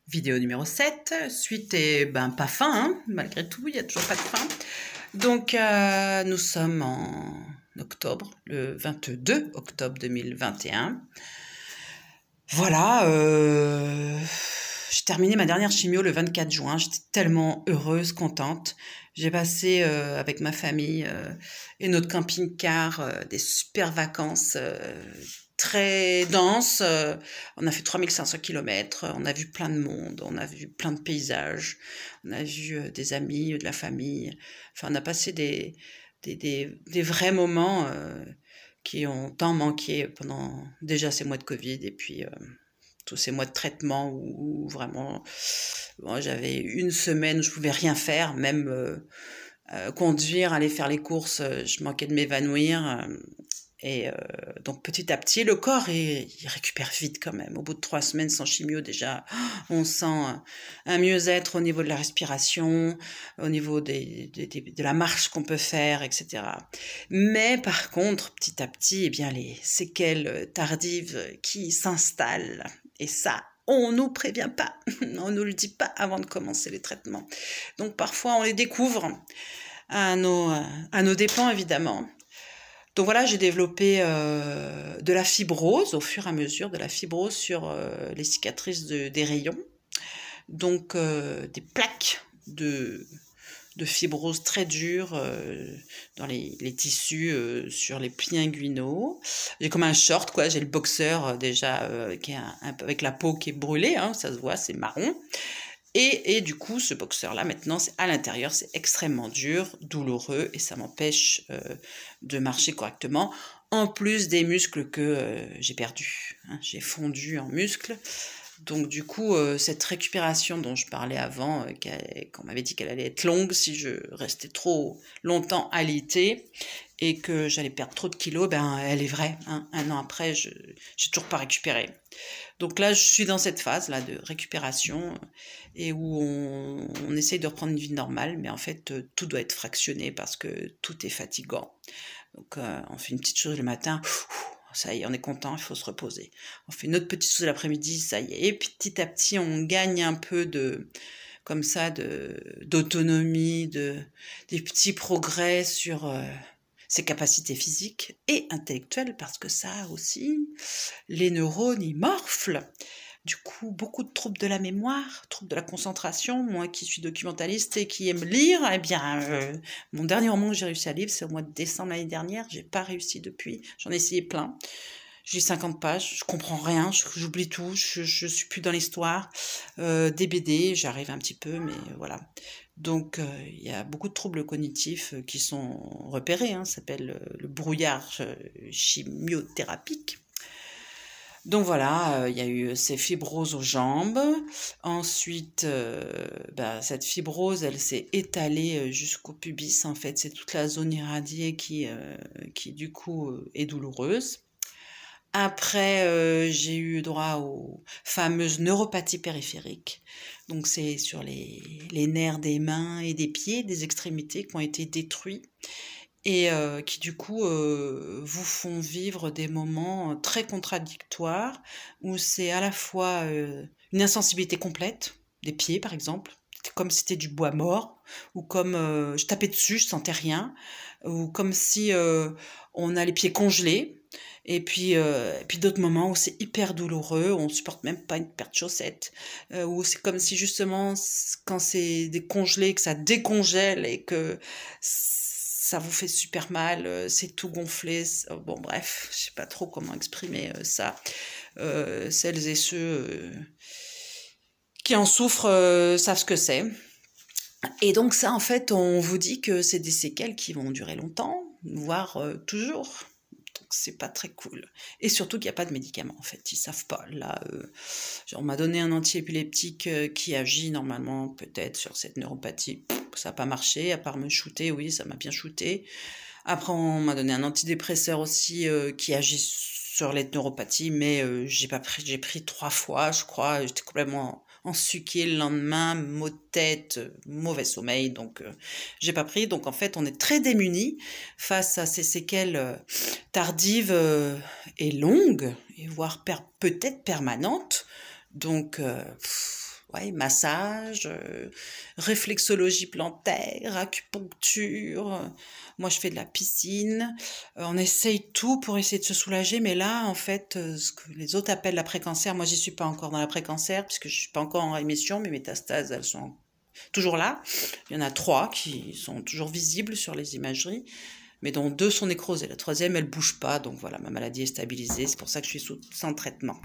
Vidéo numéro 7, suite et pas fin, hein, malgré tout, il n'y a toujours pas de fin. Donc, nous sommes en octobre, le 22 octobre 2021. Voilà, j'ai terminé ma dernière chimio le 24 juin, j'étais tellement heureuse, contente. J'ai passé avec ma famille et notre camping-car des super vacances très denses. On a fait 3500 kilomètres, on a vu plein de monde, on a vu plein de paysages, on a vu des amis, de la famille. Enfin, on a passé des vrais moments qui ont tant manqué pendant déjà ces mois de Covid et puis tous ces mois de traitement où vraiment bon, j'avais une semaine où je pouvais rien faire, même conduire, aller faire les courses, je manquais de m'évanouir. Donc petit à petit, le corps il récupère vite quand même. Au bout de 3 semaines sans chimio déjà, on sent un mieux-être au niveau de la respiration, au niveau de la marche qu'on peut faire, etc. Mais par contre, petit à petit, eh bien, les séquelles tardives qui s'installent, et ça, on nous prévient pas, on nous le dit pas avant de commencer les traitements. Donc parfois, on les découvre à nos dépens, évidemment. Donc voilà, j'ai développé de la fibrose, au fur et à mesure, de la fibrose sur les cicatrices des rayons. Donc des plaques de fibrose très dures dans les tissus sur les plis inguinaux. J'ai comme un short, quoi. J'ai le boxeur déjà qui est avec la peau qui est brûlée, hein, ça se voit, c'est marron. Et du coup, ce boxeur-là, maintenant, à l'intérieur, c'est extrêmement dur, douloureux, et ça m'empêche de marcher correctement, en plus des muscles que j'ai perdus. Hein, j'ai fondu en muscles. Donc du coup, cette récupération dont je parlais avant, qu'on m'avait dit qu'elle allait être longue si je restais trop longtemps alitée et que j'allais perdre trop de kilos, ben elle est vraie. Hein. 1 an après, j'ai toujours pas récupéré. Donc là, je suis dans cette phase là de récupération et où on essaye de reprendre une vie normale, mais en fait, tout doit être fractionné parce que tout est fatigant. Donc on fait une petite chose le matin, ça y est, on est content, il faut se reposer. On fait une autre petite chose l'après-midi, ça y est. Et petit à petit, on gagne un peu comme ça, d'autonomie, des petits progrès sur ses capacités physiques et intellectuelles, parce que ça aussi, les neurones, ils morflent. Du coup, beaucoup de troubles de la mémoire, troubles de la concentration. Moi qui suis documentaliste et qui aime lire, eh bien, mon dernier roman que j'ai réussi à lire, c'est au mois de décembre l'année dernière. J'ai pas réussi depuis. J'en ai essayé plein. J'ai 50 pages, je comprends rien, j'oublie tout, je suis plus dans l'histoire. Des BD, j'arrive un petit peu, mais voilà. Donc, il y a beaucoup de troubles cognitifs qui sont repérés. Hein, ça s'appelle le brouillard chimiothérapique. Donc voilà, il y a eu ces fibroses aux jambes. Ensuite, cette fibrose, elle s'est étalée jusqu'au pubis. En fait, c'est toute la zone irradiée qui du coup, est douloureuse. Après, j'ai eu droit aux fameuses neuropathies périphériques. Donc c'est sur les nerfs des mains et des pieds, des extrémités qui ont été détruits et qui du coup vous font vivre des moments très contradictoires où c'est à la fois une insensibilité complète des pieds par exemple, comme si c'était du bois mort, ou comme je tapais dessus, je sentais rien, ou comme si on a les pieds congelés. Et puis d'autres moments où c'est hyper douloureux, on supporte même pas une paire de chaussettes, où c'est comme si justement quand c'est décongelé, que ça décongèle et que ça vous fait super mal, c'est tout gonflé. Bon bref, je sais pas trop comment exprimer ça. Celles et ceux qui en souffrent savent ce que c'est. Et donc ça, en fait, on vous dit que c'est des séquelles qui vont durer longtemps, voire toujours. Donc c'est pas très cool. Et surtout qu'il n'y a pas de médicaments, en fait. Ils savent pas. Là, on m'a donné un antiépileptique qui agit normalement peut-être sur cette neuropathie. Ça n'a pas marché, à part me shooter. Oui, ça m'a bien shooté. Après, on m'a donné un antidépresseur aussi qui agit sur les neuropathies, mais j'ai pris 3 fois, je crois. J'étais complètement ensuquée le lendemain, maux de tête, mauvais sommeil, donc j'ai pas pris. Donc en fait, on est très démunis face à ces séquelles tardives et longues, et voire peut-être permanentes. Donc ouais, massage, réflexologie plantaire, acupuncture. Moi, je fais de la piscine. On essaye tout pour essayer de se soulager, mais là, en fait, ce que les autres appellent l'après-cancer, moi, j'y suis pas encore dans l'après-cancer, puisque je suis pas encore en rémission. Mes métastases, elles sont toujours là. Il y en a 3 qui sont toujours visibles sur les imageries, mais dont 2 sont nécrosées. La troisième, elle bouge pas, donc voilà, ma maladie est stabilisée. C'est pour ça que je suis sans traitement.